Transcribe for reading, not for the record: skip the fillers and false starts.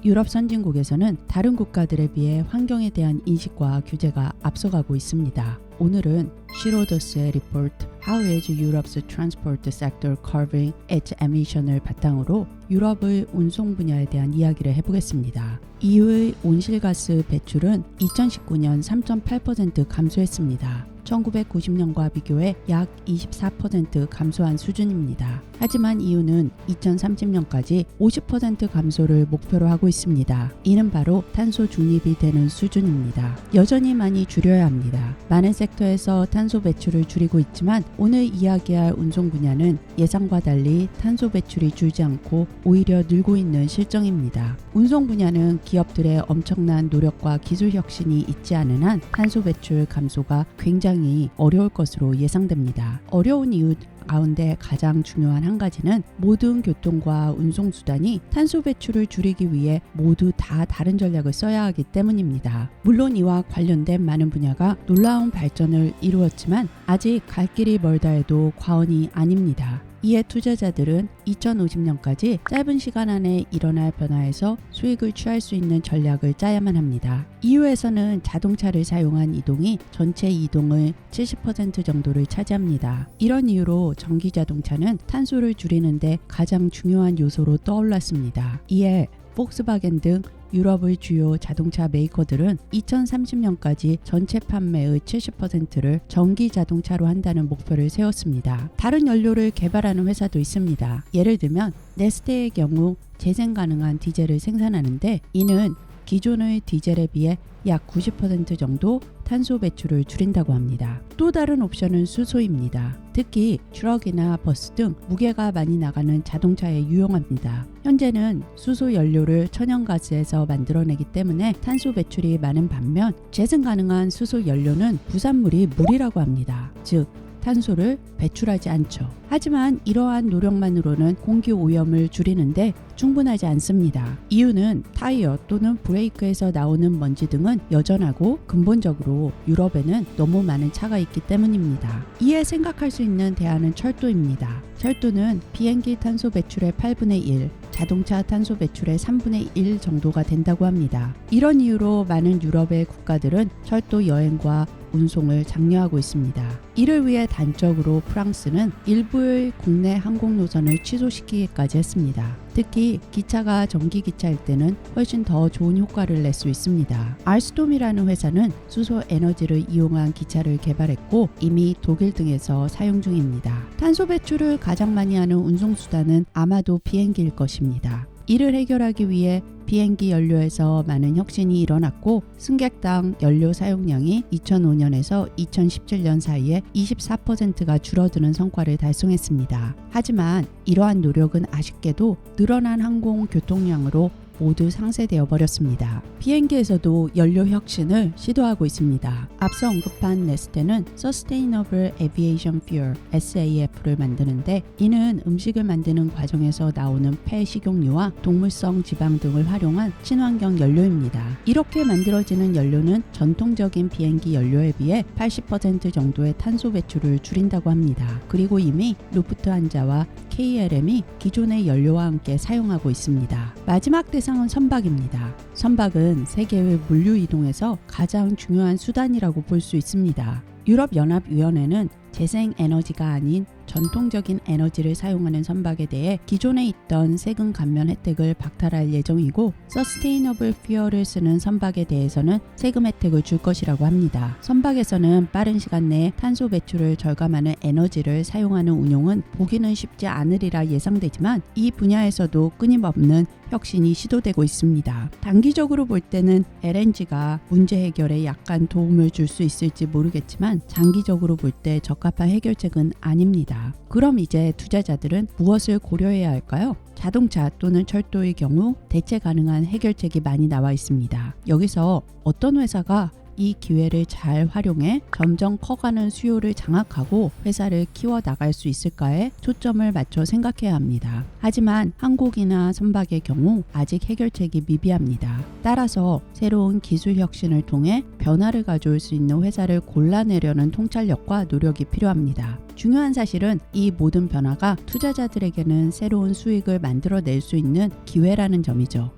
유럽 선진국에서는 다른 국가들에 비해 환경에 대한 인식과 규제가 앞서가고 있습니다. 오늘은 시로더스의 리포트 How is Europe's Transport Sector Curbing its Emission을 바탕으로 유럽의 운송 분야에 대한 이야기를 해보겠습니다. EU의 온실가스 배출은 2019년 3.8% 감소했습니다. 1990년과 비교해 약 24% 감소한 수준입니다. 하지만 EU는 2030년까지 50% 감소를 목표로 하고 있습니다. 이는 바로 탄소 중립이 되는 수준입니다. 여전히 많이 줄여야 합니다. 많은 섹터에서 탄소 배출을 줄이고 있지만 오늘 이야기할 운송 분야는 예상과 달리 탄소 배출이 줄지 않고 오히려 늘고 있는 실정입니다. 운송 분야는 기업들의 엄청난 노력과 기술 혁신이 있지 않은 한 탄소 배출 감소가 굉장히 어려울 것으로 예상됩니다. 어려운 이유 가운데 가장 중요한 한 가지는 모든 교통과 운송수단이 탄소 배출을 줄이기 위해 모두 다 다른 전략을 써야 하기 때문입니다. 물론 이와 관련된 많은 분야가 놀라운 발전을 이루었지만 아직 갈 길이 멀다 해도 과언이 아닙니다. 이에 투자자들은 2050년까지 짧은 시간 안에 일어날 변화에서 수익을 취할 수 있는 전략을 짜야만 합니다. EU에서는 자동차를 사용한 이동이 전체 이동의 70% 정도를 차지합니다. 이런 이유로 전기 자동차는 탄소를 줄이는데 가장 중요한 요소로 떠올랐습니다. 이에 폭스바겐 등 유럽의 주요 자동차 메이커들은 2030년까지 전체 판매의 70%를 전기 자동차로 한다는 목표를 세웠습니다. 다른 연료를 개발하는 회사도 있습니다. 예를 들면 네스테의 경우 재생 가능한 디젤을 생산하는데 이는 기존의 디젤에 비해 약 90% 정도 탄소 배출을 줄인다고 합니다. 또 다른 옵션은 수소입니다. 특히 트럭이나 버스 등 무게가 많이 나가는 자동차에 유용합니다. 현재는 수소 연료를 천연가스에서 만들어내기 때문에 탄소 배출이 많은 반면 재생 가능한 수소 연료는 부산물이 물이라고 합니다. 즉 탄소를 배출하지 않죠. 하지만 이러한 노력만으로는 공기 오염을 줄이는데 충분하지 않습니다. 이유는 타이어 또는 브레이크에서 나오는 먼지 등은 여전하고 근본적으로 유럽에는 너무 많은 차가 있기 때문입니다. 이에 생각할 수 있는 대안은 철도입니다. 철도는 비행기 탄소 배출의 8분의 1, 자동차 탄소 배출의 3분의 1 정도가 된다고 합니다. 이런 이유로 많은 유럽의 국가들은 철도 여행과 운송을 장려하고 있습니다. 이를 위해 단적으로 프랑스는 일부의 국내 항공 노선을 취소시키기까지 했습니다. 특히 기차가 전기기차일 때는 훨씬 더 좋은 효과를 낼 수 있습니다. 알스톰이라는 회사는 수소 에너지를 이용한 기차를 개발했고 이미 독일 등에서 사용 중입니다. 탄소 배출을 가장 많이 하는 운송수단은 아마도 비행기일 것입니다. 이를 해결하기 위해 비행기 연료에서 많은 혁신이 일어났고 승객당 연료 사용량이 2005년에서 2017년 사이에 24%가 줄어드는 성과를 달성했습니다. 하지만 이러한 노력은 아쉽게도 늘어난 항공 교통량으로 모두 상쇄되어 버렸습니다. 비행기에서도 연료 혁신을 시도하고 있습니다. 앞서 언급한 네스테는 Sustainable Aviation Fuel SAF를 만드는데 이는 음식을 만드는 과정에서 나오는 폐 식용유와 동물성 지방 등을 활용한 친환경 연료입니다. 이렇게 만들어지는 연료는 전통적인 비행기 연료에 비해 80% 정도의 탄소 배출을 줄인다고 합니다. 그리고 이미 루프트한자와 KLM이 기존의 연료와 함께 사용하고 있습니다. 마지막 대상은 선박입니다. 선박은 세계의 물류 이동에서 가장 중요한 수단이라고 볼 수 있습니다. 유럽연합위원회는 재생에너지가 아닌 전통적인 에너지를 사용하는 선박에 대해 기존에 있던 세금 감면 혜택을 박탈할 예정이고 서스테이너블 퓨어를 쓰는 선박에 대해서는 세금 혜택을 줄 것이라고 합니다. 선박에서는 빠른 시간 내에 탄소 배출을 절감하는 에너지를 사용하는 운용은 보기는 쉽지 않으리라 예상되지만 이 분야에서도 끊임없는 혁신이 시도되고 있습니다. 단기적으로 볼 때는 LNG가 문제 해결에 약간 도움을 줄 수 있을지 모르겠지만 장기적으로 볼 때 적합한 해결책은 아닙니다. 그럼 이제 투자자들은 무엇을 고려해야 할까요? 자동차 또는 철도의 경우 대체 가능한 해결책이 많이 나와 있습니다. 여기서 어떤 회사가 이 기회를 잘 활용해 점점 커가는 수요를 장악하고 회사를 키워 나갈 수 있을까에 초점을 맞춰 생각해야 합니다. 하지만 항공이나 선박의 경우 아직 해결책이 미비합니다. 따라서 새로운 기술 혁신을 통해 변화를 가져올 수 있는 회사를 골라내려는 통찰력과 노력이 필요합니다. 중요한 사실은 이 모든 변화가 투자자들에게는 새로운 수익을 만들어낼 수 있는 기회라는 점이죠.